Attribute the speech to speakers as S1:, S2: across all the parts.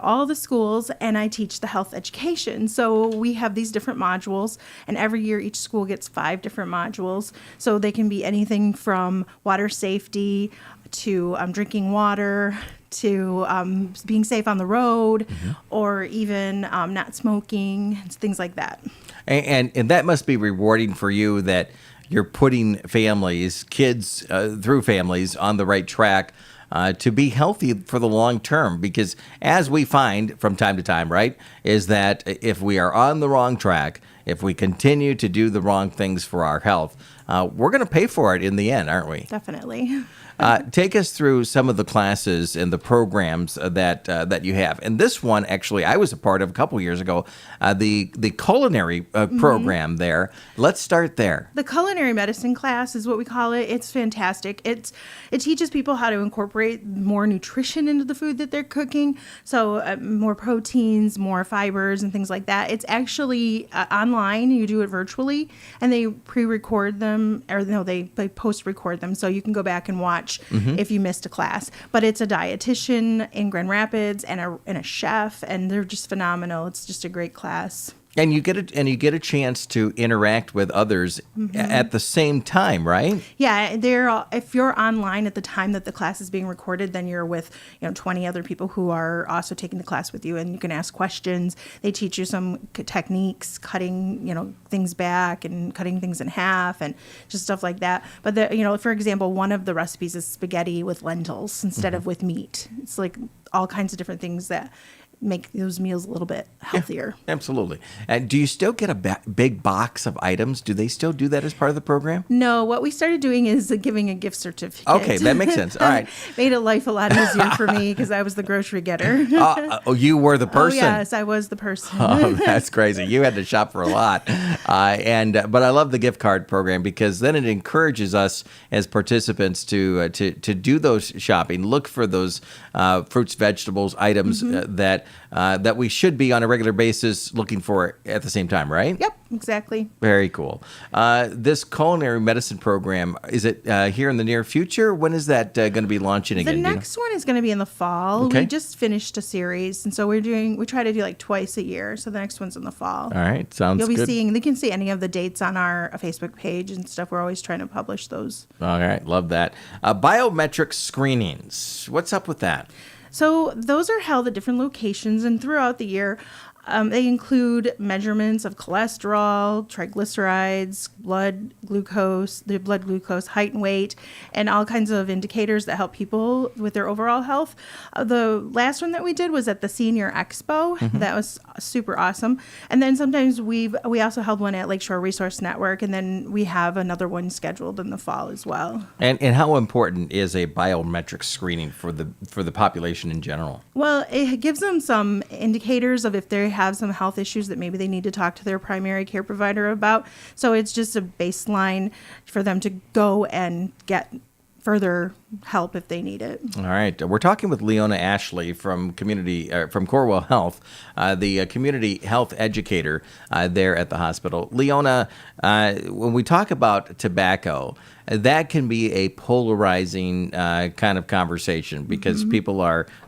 S1: all the schools, and I teach the health education. So we have these different modules, and every year each school gets 5 different modules. So they can be anything from water safety to drinking water to being safe on the road, or even not smoking, things like that.
S2: And that must be rewarding for you that you're putting families, kids through families on the right track to be healthy for the long term. Because as we find from time to time, right, is that if we are on the wrong track, if we continue to do the wrong things for our health, we're going to pay for it in the end, aren't we?
S1: Definitely.
S2: Take us through some of the classes and the programs that you have. And this one, actually, I was a part of a couple years ago, the culinary program there. Let's start there.
S1: The culinary medicine class is what we call it. It's fantastic. It teaches people how to incorporate more nutrition into the food that they're cooking. So more proteins, more fibers, and things like that. It's actually online. You do it virtually, and they pre-record them, or no, they post-record them, so you can go back and watch if you missed a class. But it's a dietitian in Grand Rapids and a chef, and they're just phenomenal. It's just a great class.
S2: And you get a chance to interact with others at the same time, right?
S1: Yeah, if you're online at the time that the class is being recorded, then you're with 20 other people who are also taking the class with you, and you can ask questions. They teach you some techniques, cutting things back and cutting things in half, and just stuff like that. But for example, one of the recipes is spaghetti with lentils instead of with meat. It's like all kinds of different things that make those meals a little bit healthier.
S2: Yeah, absolutely. Do you still get a big box of items? Do they still do that as part of the program?
S1: No, what we started doing is giving a gift certificate.
S2: Okay, that makes sense. All right.
S1: Made life a lot easier for me because I was the grocery getter.
S2: You were the person?
S1: Oh, yes, I was the person.
S2: Oh, that's crazy. You had to shop for a lot. But I love the gift card program because then it encourages us as participants to do those shopping, look for those fruits, vegetables, items that we should be on a regular basis looking for at the same time, right?
S1: Yep, exactly.
S2: Very cool. This culinary medicine program, is it here in the near future? When is that going to be launching again?
S1: The next one is going to be in the fall.
S2: Okay.
S1: We just finished a series, and so we try to do like twice a year. So the next one's in the fall.
S2: All right, sounds good.
S1: They can see any of the dates on our Facebook page and stuff. We're always trying to publish those.
S2: All right, love that. Biometric screenings. What's up with that?
S1: So those are held at different locations, and throughout the year, they include measurements of cholesterol, triglycerides, blood glucose, height and weight, and all kinds of indicators that help people with their overall health. The last one that we did was at the Senior Expo. That was super awesome. And then sometimes we also held one at Lakeshore Resource Network, and then we have another one scheduled in the fall as well.
S2: And how important is a biometric screening for the population in general?
S1: Well, it gives them some indicators of if they have some health issues that maybe they need to talk to their primary care provider about. So it's just a baseline for them to go and get further help if they need it.
S2: All right. We're talking with Leona Ashley from Corewell Health, the community health educator there at the hospital. Leona, when we talk about tobacco, that can be a polarizing kind of conversation because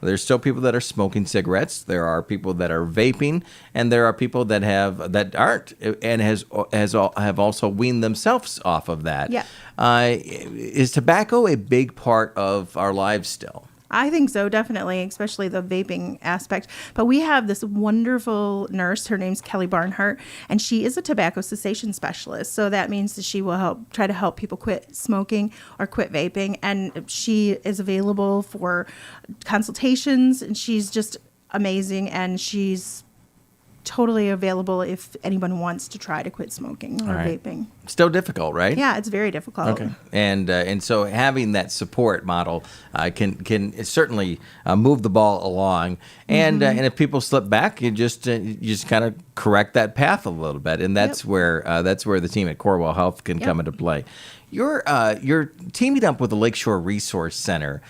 S2: there's still people that are smoking cigarettes, there are people that are vaping, and there are people that aren't and have also weaned themselves off of that.
S1: Yeah.
S2: Is tobacco a big part of our lives still?
S1: I think so, definitely, especially the vaping aspect. But we have this wonderful nurse. Her name's Kelly Barnhart, and she is a tobacco cessation specialist. So that means that she will try to help people quit smoking or quit vaping. And she is available for consultations, and she's just amazing. And she's totally available if anyone wants to try to quit smoking or vaping.
S2: Still difficult, right?
S1: Yeah, it's very difficult.
S2: Okay, and so having that support model can certainly move the ball along, and if people slip back, you just kind of correct that path a little bit, and that's where the team at Corewell Health can come into play. You're teaming up with the Lakeshore Resource Center.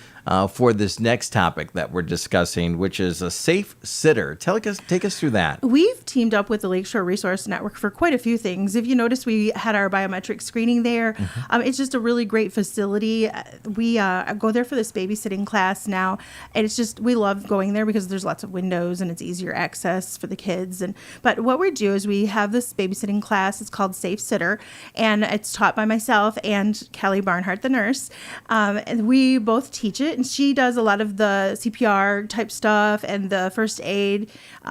S2: for this next topic that we're discussing, which is a safe sitter. Take us through that.
S1: We've teamed up with the Lakeshore Resource Network for quite a few things. If you notice, we had our biometric screening there. It's just a really great facility. We go there for this babysitting class now, and it's just, we love going there because there's lots of windows and it's easier access for the kids. But what we do is we have this babysitting class. It's called Safe Sitter, and it's taught by myself and Kelly Barnhart, the nurse. And we both teach it, and she does a lot of the CPR type stuff and the first aid.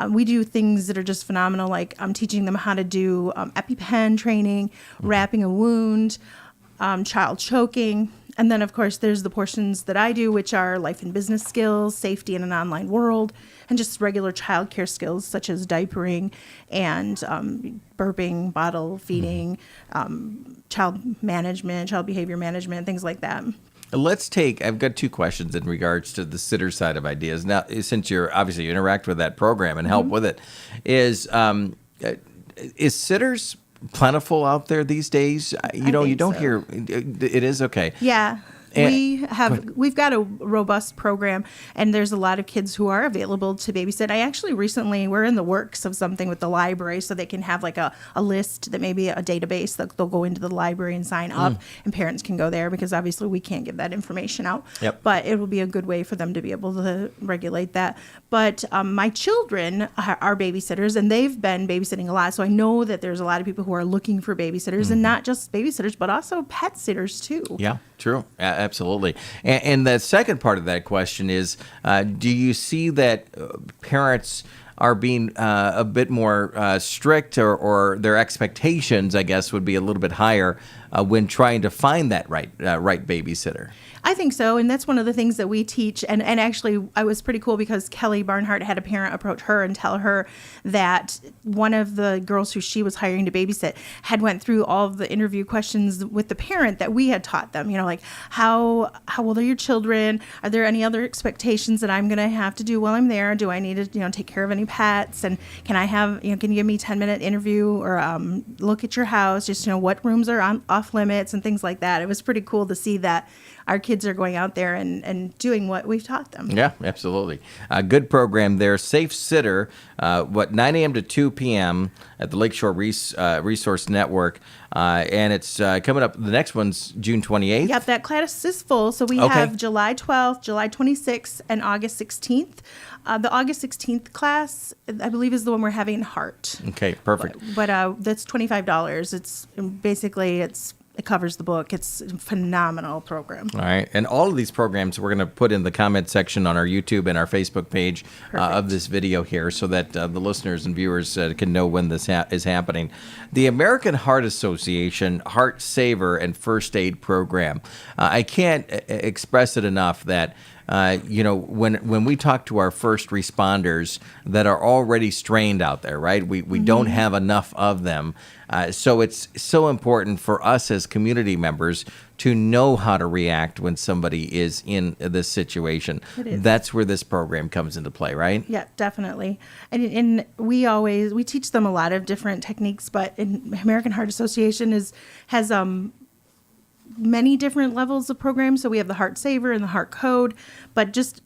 S1: We do things that are just phenomenal, like teaching them how to do EpiPen training, wrapping a wound, child choking. And then, of course, there's the portions that I do, which are life and business skills, safety in an online world, and just regular childcare skills such as diapering and burping, bottle feeding, child management, child behavior management, things like that.
S2: I've got two questions in regards to the sitter side of ideas. Now, since you interact with that program and help with it, is sitters plentiful out there these days? You don't hear, it is okay.
S1: Yeah. We've got a robust program, and there's a lot of kids who are available to babysit. We're in the works of something with the library so they can have like a list that maybe a database that they'll go into the library and sign up, and parents can go there because obviously we can't give that information out.
S2: Yep.
S1: But it will be a good way for them to be able to regulate that. But my children are babysitters, and they've been babysitting a lot. So I know that there's a lot of people who are looking for babysitters, and not just babysitters, but also pet sitters too.
S2: Yeah, true. Absolutely. And the second part of that question is, do you see that parents are being a bit more strict, or their expectations, I guess, would be a little bit higher when trying to find that right babysitter?
S1: I think so, and that's one of the things that we teach. And actually, I was pretty cool because Kelly Barnhart had a parent approach her and tell her that one of the girls who she was hiring to babysit had went through all of the interview questions with the parent that we had taught them. Like how old are your children? Are there any other expectations that I'm going to have to do while I'm there? Do I need to take care of any pets? And can I have can you give me a 10-minute interview or look at your house? Just what rooms are off limits and things like that. It was pretty cool to see that our kids are going out there and doing what we've taught them.
S2: Yeah, absolutely. A good program there. Safe Sitter, 9 a.m. to 2 p.m. at the Lakeshore Resource Network. And it's coming up. The next one's June 28th.
S1: Yep, that class is full. So we have July 12th, July 26th, and August 16th. The August 16th class, I believe, is the one we're having in Hart.
S2: Okay, perfect.
S1: But that's $25. It covers the book. It's a phenomenal program.
S2: All right. And all of these programs we're going to put in the comment section on our YouTube and our Facebook page of this video here so that the listeners and viewers can know when this is happening. The American Heart Association Heart Saver and First Aid Program. I can't express it enough that when we talk to our first responders that are already strained out there, right? We don't have enough of them. So it's so important for us as community members to know how to react when somebody is in this situation. That's where this program comes into play, right?
S1: Yeah, definitely. And we teach them a lot of different techniques, but American Heart Association has many different levels of programs. So we have the Heart Saver and the Heart Code, but just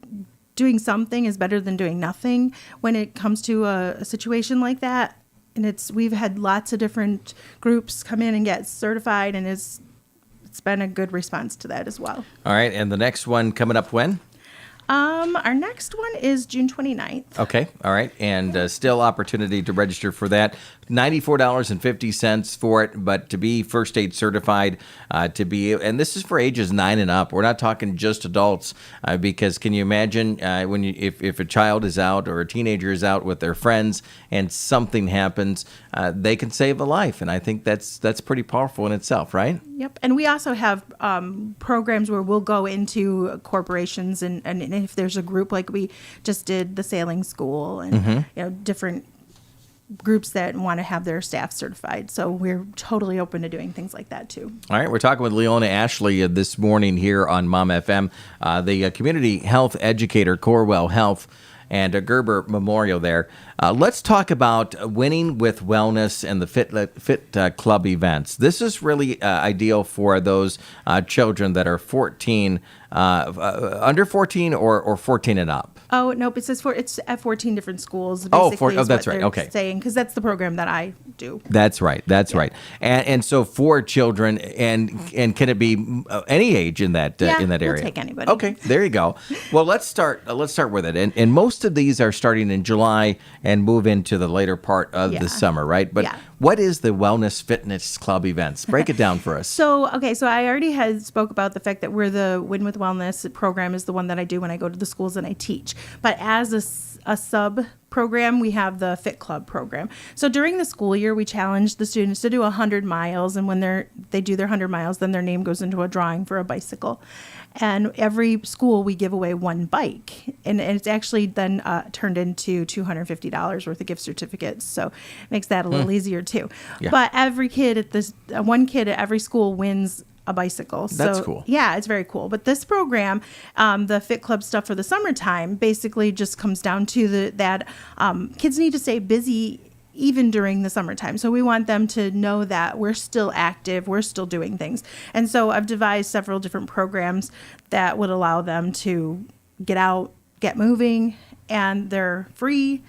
S1: doing something is better than doing nothing when it comes to a situation like that. And we've had lots of different groups come in and get certified, and it's been a good response to that as well.
S2: All right, and the next one coming up when?
S1: Our next one is June 29th.
S2: Okay, all right, and still opportunity to register for that. $94.50 for it, but to be first aid certified, and this is for ages 9 and up. We're not talking just adults, because can you imagine if a child is out or a teenager is out with their friends and something happens, they can save a life, and I think that's pretty powerful in itself, right?
S1: Yep, and we also have programs where we'll go into corporations and if there's a group like we just did the sailing school and different groups that want to have their staff certified. So we're totally open to doing things like that too.
S2: All right, we're talking with Leona Ashley this morning here on Mom FM, the community health educator, Corewell Health, and a Gerber Memorial there. Let's talk about Winning with Wellness and the Fit Club events. This is really ideal for those children that are 14 under 14 or 14 and up?
S1: Oh, nope. It says it's at 14 different schools.
S2: Oh,
S1: Basically, is
S2: that's
S1: what
S2: right.
S1: they're
S2: Okay.
S1: saying, because that's the program that I do.
S2: That's right. That's right. And so for children, and can it be any age in that
S1: Yeah,
S2: in that
S1: we'll
S2: area?
S1: take anybody.
S2: Okay, there you go. Well, let's start with it. And most of these are starting in July and move into the later part of
S1: Yeah.
S2: the summer, right? But
S1: Yeah.
S2: what is the Wellness Fitness Club events? Break it down for us.
S1: So I already had spoke about the fact that we're the Win with Wellness program is the one that I do when I go to the schools and I teach. But as a sub program, we have the Fit Club program. So during the school year, we challenge the students to do 100 miles, and when they do their 100 miles, then their name goes into a drawing for a bicycle. And every school we give away one bike, and it's actually then turned into $250 worth of gift certificates. So it makes that a little easier too.
S2: Yeah.
S1: But every kid at this one kid at every school wins a bicycle.
S2: That's
S1: So,
S2: cool.
S1: Yeah, it's very cool. But this program, the Fit Club stuff for the summertime, basically just comes down to that kids need to stay busy even during the summertime. So we want them to know that we're still active, we're still doing things. And so I've devised several different programs that would allow them to get out, get moving, and they're free.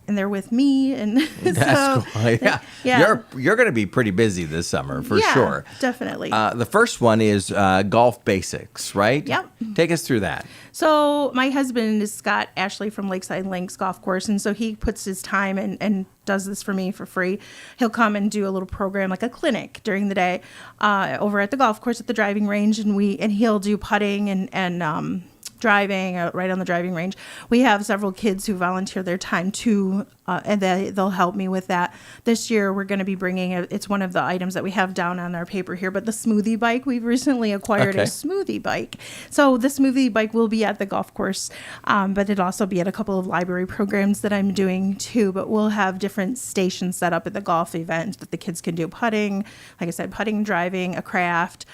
S1: And they're with me, and
S2: That's cool. Yeah.
S1: yeah.
S2: You're going to be pretty busy this summer for
S1: Yeah,
S2: sure.
S1: definitely.
S2: The first one is golf basics, right?
S1: Yep.
S2: Take us through that.
S1: So my husband is Scott Ashley from Lakeside Links Golf Course, and so he puts his time and does this for me for free. He'll come and do a little program, like a clinic during the day, over at the golf course at the driving range, and he'll do putting and driving right on the driving range. We have several kids who volunteer their time too, and they'll help me with that. This year we're going to be bringing it's one of the items that we have down on our paper here, but the smoothie bike. We've recently acquired a
S2: Okay.
S1: smoothie bike. So the smoothie bike will be at the golf course, but it'll also be at a couple of library programs that I'm doing too. But we'll have different stations set up at the golf event that the kids can do putting, like I said, putting, driving, a craft,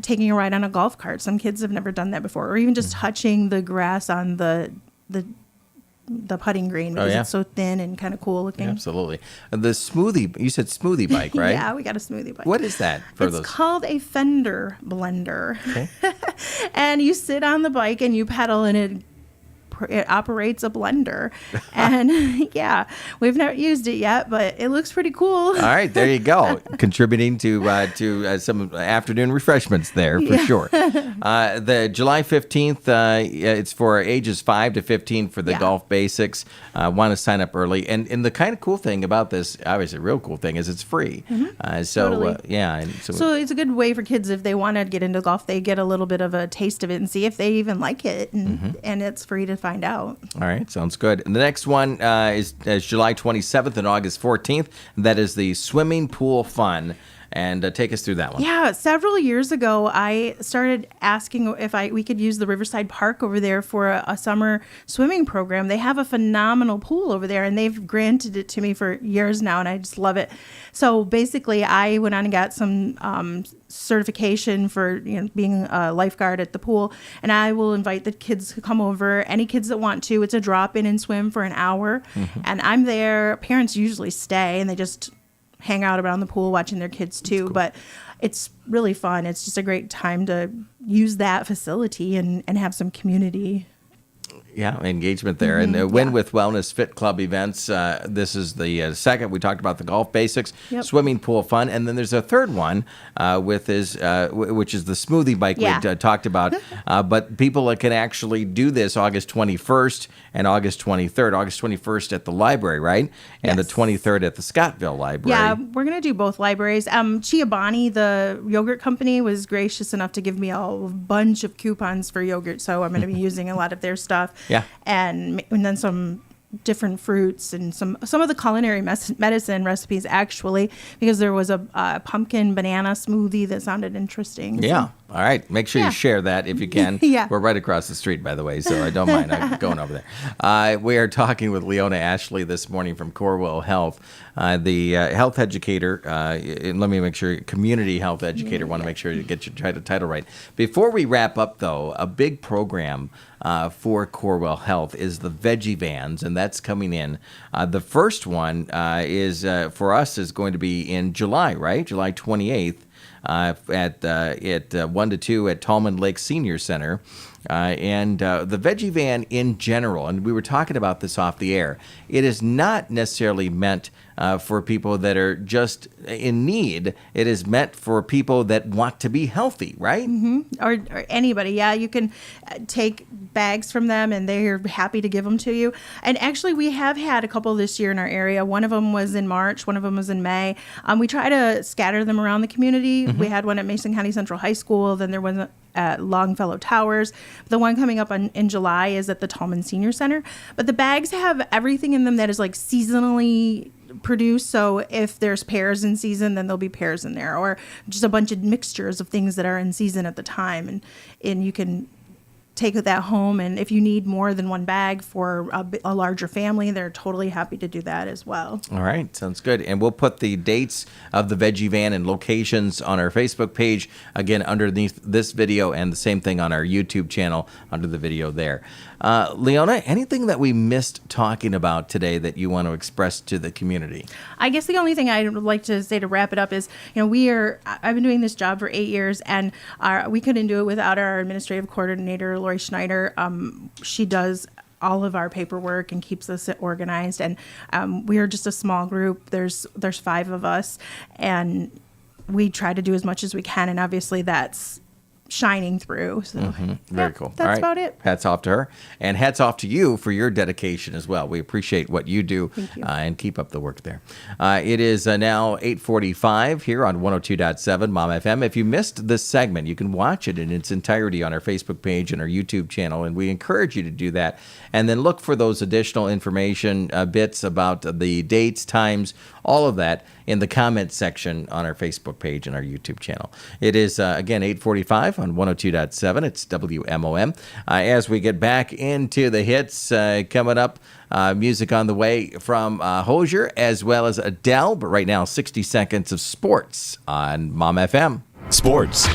S1: taking a ride on a golf cart. Some kids have never done that before, or even just touching the grass on the putting green because
S2: yeah.
S1: it's so thin and kind of cool looking.
S2: Absolutely. The smoothie, you said smoothie bike, right?
S1: Yeah, we got a smoothie bike.
S2: What is that for
S1: It's
S2: those?
S1: called a fender blender.
S2: Okay.
S1: And you sit on the bike and you pedal, and it operates a blender. And yeah, we've not used it yet, but it looks pretty cool.
S2: All right, there you go. Contributing to some afternoon refreshments there for sure. The July 15th, it's for ages 5 to 15 for the
S1: Yeah.
S2: golf basics. Want to sign up early. And the kind of cool thing about this, obviously, real cool thing is it's free.
S1: Totally.
S2: Yeah. And
S1: So it's a good way for kids if they want to get into golf. They get a little bit of a taste of it and see if they even like it, and it's free to find out.
S2: All right, sounds good. And the next one is July 27th and August 14th. That is the swimming pool fun. And take us through that one.
S1: Yeah, several years ago, I started asking if we could use the Riverside Park over there for a summer swimming program. They have a phenomenal pool over there, and they've granted it to me for years now, and I just love it. So basically, I went on and got some certification for being a lifeguard at the pool, and I will invite the kids to come over. Any kids that want to, it's a drop in and swim for an hour, and I'm there. Parents usually stay, and they just hang out around the pool watching their kids too. But it's really fun. It's just a great time to use that facility and have some community.
S2: Yeah, engagement there. And the Win with Wellness Fit Club events, this is the second. We talked about the golf basics,
S1: Yep.
S2: swimming pool fun. And then there's a third one, which is the smoothie bike
S1: Yeah.
S2: we talked about. But people can actually do this August 21st and August 23rd. August 21st at the library, right? And
S1: Yes.
S2: the 23rd at the Scottville Library.
S1: Yeah, we're going to do both libraries. Chiabani, the yogurt company, was gracious enough to give me a bunch of coupons for yogurt. So I'm going to be using a lot of their stuff.
S2: Yeah.
S1: And then some different fruits and some of the culinary medicine recipes, actually, because there was a pumpkin banana smoothie that sounded interesting. So-
S2: Yeah. All right. Make sure
S1: Yeah.
S2: you share that if you can.
S1: Yeah.
S2: We're right across the street, by the way, so I don't mind going over there. We are talking with Leona Ashley this morning from Corewell Health, the health educator. And let me make sure, community health educator. Want to make sure you get your title right. Before we wrap up, though, a big program for Corewell Health is the Veggie Vans, and that's coming in. The first one is for us is going to be in July, right? July 28th. at 1 to 2 at Tallman Lake Senior Center. And the Veggie Van in general, and we were talking about this off the air, it is not necessarily meant for people that are just in need. It is meant for people that want to be healthy, right?
S1: Or anybody. Yeah, you can take bags from them and they're happy to give them to you. And actually, we have had a couple this year in our area. One of them was in March, one of them was in May. We try to scatter them around the community. We had one at Mason County Central High School, then there was at Longfellow Towers. The one coming up in July is at the Tallman Senior Center. But the bags have everything in them that is like seasonally produced. So if there's pears in season, then there'll be pears in there, or just a bunch of mixtures of things that are in season at the time. And you can take that home. And if you need more than one bag for a larger family, they're totally happy to do that as well.
S2: All right, sounds good. And we'll put the dates of the Veggie Van and locations on our Facebook page, again, underneath this video, and the same thing on our YouTube channel under the video there. Leona, anything that we missed talking about today that you want to express to the community?
S1: I guess the only thing I would like to say to wrap it up is, I've been doing this job for 8 years, and we couldn't do it without our administrative coordinator, Lori Schneider. She does all of our paperwork and keeps us organized. And we are just a small group. There's 5 of us, and we try to do as much as we can. And obviously that's shining through. So
S2: Very cool.
S1: That's
S2: All right.
S1: about it.
S2: Hats off to her, and hats off to you for your dedication as well. We appreciate what you do.
S1: Thank you.
S2: And keep up the work there. It is now 8:45 here on 102.7 Mom FM. If you missed this segment, you can watch it in its entirety on our Facebook page and our YouTube channel, and we encourage you to do that. And then look for those additional information bits about the dates, times, all of that in the comments section on our Facebook page and our YouTube channel. It is, again, 8:45 on 102.7. It's WMOM. As we get back into the hits coming up, music on the way from Hozier as well as Adele. But right now, 60 seconds of sports on Mom FM.
S3: Sports.